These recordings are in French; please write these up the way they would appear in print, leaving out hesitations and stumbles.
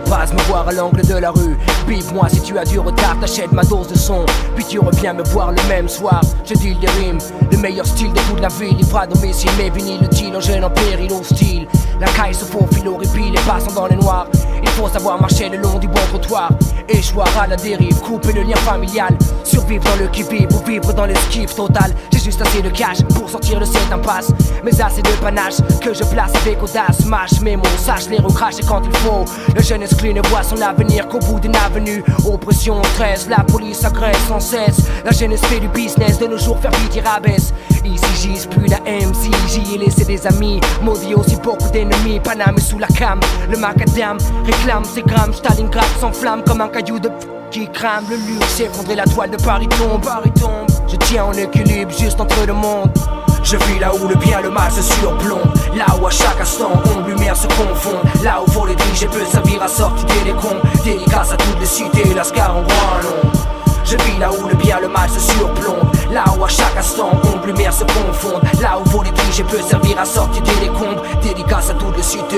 passe me voir à l'angle de la rue. Bip-moi si tu as du retard, t'achètes ma dose de son. Puis tu reviens me voir le même soir. Je deal des rimes, le meilleur style de toute la ville. Livre à domicile, mes vinyles, le deal en jeune en péril hostile. La caille se faufile au répit, les passants dans les noirs. Il faut savoir marcher le long du bon trottoir. Échoir à la dérive, couper le lien familial. Survivre dans le qui-vive ou vivre dans l'esquive totale. J'ai juste assez de cash pour sortir de cette impasse. Mais assez de panache que je place avec audace. Mâche mes mots, sache les recracher quand il faut. Le jeune exclu ne voit son avenir qu'au bout d'une avenue. Oppression, stress, la police agresse sans cesse. La jeunesse fait du business, de nos jours faire pitié rabaisse. Ici j'y plus la MC, j'y ai laissé des amis. Maudit aussi beaucoup d'ennemis, Paname est sous la cam. Le macadam réclame ses grammes. Stalingrad s'enflamme comme un caillou de qui crame. Le luxe s'effondrer, la toile de Paris tombe. Je tiens en équilibre juste entre deux mondes. Je vis là où le bien et le mal se surplombent. Là où à chaque instant ombre lumière se confondent. Là où voler dirigé peut servir à sortir des décombres. Dédicace à toutes les cités, Lascar en grand long. Je vis là où le bien et le mal se surplombent. Là où à chaque instant ombre lumière se confondent. Là où voler dirigé peut servir à sortir des décombres. Dédicace à toutes les cités.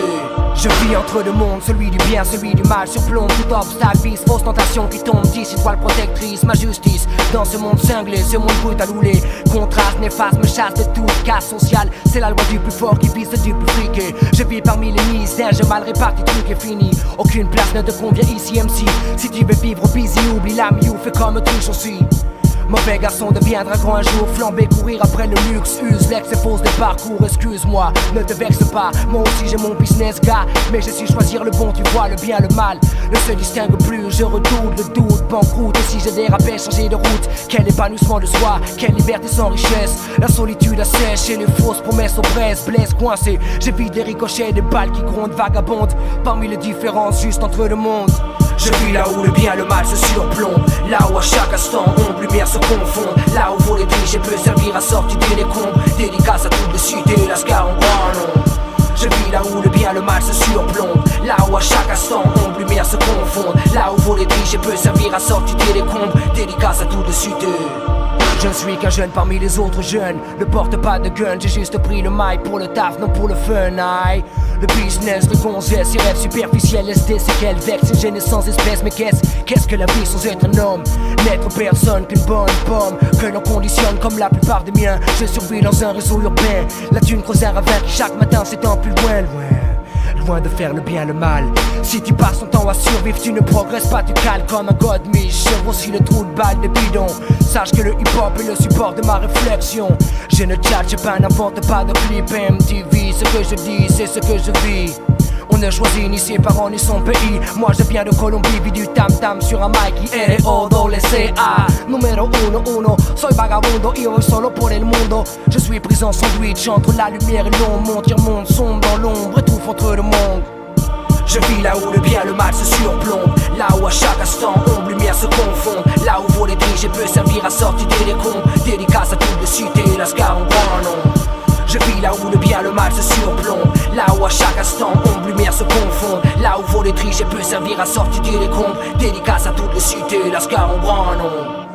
Je vis entre deux mondes, celui du bien, celui du mal. Surplombe tout obstacle, vice, fausse tentation qui tombe. 10 étoiles protectrices, ma justice. Dans ce monde cinglé, ce monde brut à louler. Contraste néfaste me chasse de toute casse sociale. C'est la loi du plus fort qui vise du plus friqué. Je vis parmi les misères, j'ai mal réparti, truc est fini. Aucune place ne te convient ici MC. Si tu veux vivre busy, oublie la miou, fais comme touche aussi. Mauvais garçon deviendra grand un jour. Flamber, courir après le luxe. Use l'ex et fausse de parcours. Excuse-moi, ne te vexe pas. Moi aussi j'ai mon business gars. Mais je suis choisir le bon, tu vois le bien, le mal ne se distingue plus, je redoute le doute. Banqueroute, et si j'ai dérapé, changer de route. Quel épanouissement de soi, quelle liberté sans richesse. La solitude assèche et les fausses promesses oppressent. Blesse coincé, j'évite les ricochets, des balles qui grondent, vagabondent parmi les différences juste entre le monde. Je vis là où le bien et le mal se surplombent. Là où à chaque instant ombre lumière se confondent. Là où voler dirigé peut servir à sortir des décombres. Dédicace à toutes les cités, Lascar en grand nom. Je vis là où le bien et le mal se surplombent. Là où à chaque instant ombre lumière se confondent. Là où voler dirigé peut servir à sortir des décombres. Dédicace à toutes les cités. Je ne suis qu'un jeune parmi les autres jeunes. Ne porte pas de gun, j'ai juste pris le mic pour le taf, non pour le fun. Aïe. Le business, le gonzesse, ses rêves superficiels, SD, c'est qu'elle vexe, une jeunesse sans espèce. Mais qu'est-ce que la vie sans être un homme? N'être personne qu'une bonne pomme, que l'on conditionne comme la plupart des miens. Je survis dans un réseau urbain. La thune creuse un ravin qui chaque matin s'étend plus loin. Loin de faire le bien, le mal. Si tu passes ton temps à survivre, tu ne progresses pas, tu cales comme un god miche. J'ouvre aussi le trou de balle de bidon. Sache que le hip-hop est le support de ma réflexion. Je ne tchatche pas, n'invente pas de clip MTV. Ce que je dis, c'est ce que je vis. On ne choisit ni ses parents ni son pays. Moi je viens de Colombie, vis du tam-tam sur un mic R-O-C-A. Numéro uno, soy vagabundo y voy solo por el mundo. Je suis pris en sandwich entre la lumière et l'ombre. Mon monde sombre dans l'ombre, étouffe entre le monde. Je vis là où le bien et le mal se surplombent. Là où à chaque instant ombre lumière se confondent. Là où voler dirigé peut servir à sortir des décombres. Dédicace à toutes les cités, Lascar en grand nom. Je vis là où le bien et le mal se surplombent. Là où à chaque instant ombre lumière se confondent. Là où voler dirigé peut servir à sortir des décombres. Dédicace à toutes les cités, Lascar en grand nom.